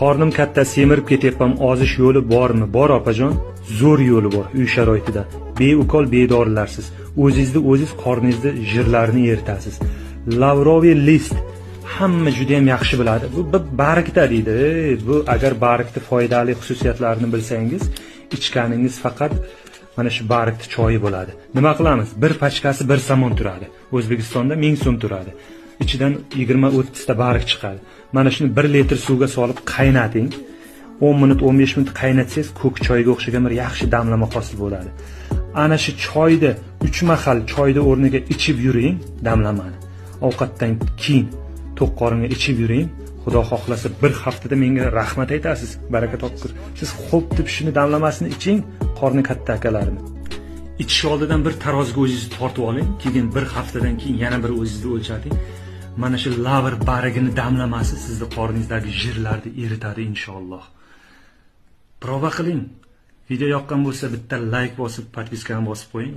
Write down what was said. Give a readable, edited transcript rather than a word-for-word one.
Qornim katta, semirib ketyapman. Ozish yo'li bormi? Bor opajon. Zo'r yo'li bor uy sharoitida. Beukol, bedorilarsiz. O'zingizni o'ziz qorningizni jirlarini eritasiz. Lavroviy list hamma juda ham yaxshi biladi. Bu bargda deydi. Bu agar bargda foydali xususiyatlarini bilsangiz, ichganingiz faqat mana shu bargda choyi bo'ladi. Nima qilamiz? Bir pachkasi 1 somon turadi. O'zbekistonda 1000 so'm turadi. İçidan 20-30 ta barg chiqadi. Mana shuni 1 litr suvga solib qaynating. 10 minut, 15 minut qaynatsangiz, ko'k choyga o'xshagan bir yaxshi damlama hosil bo'ladi. Ana shu choyni 3 mahal choyni o'rniga ichib yuring, damlamani. Ovqatdan keyin to'q qoringa ichib yuring. Xudo xohlasa bir haftada menga rahmat aytasiz. Baraka topkur. Siz xo'p deb shuni damlamasini iching, qorni katta akalarini. İchish oldidan bir tarozga o'zingizni tortib oling, keyin bir haftadan keyin yana bir o'zingizni o'lchating. Mana shu lavr bargini damlamasi sizni qorningizdagi jirlarni eritadi inshaalloh. Prova qiling. Video yoqqan bo'lsa bitta like bosib, podpiskani bosib qo'ying.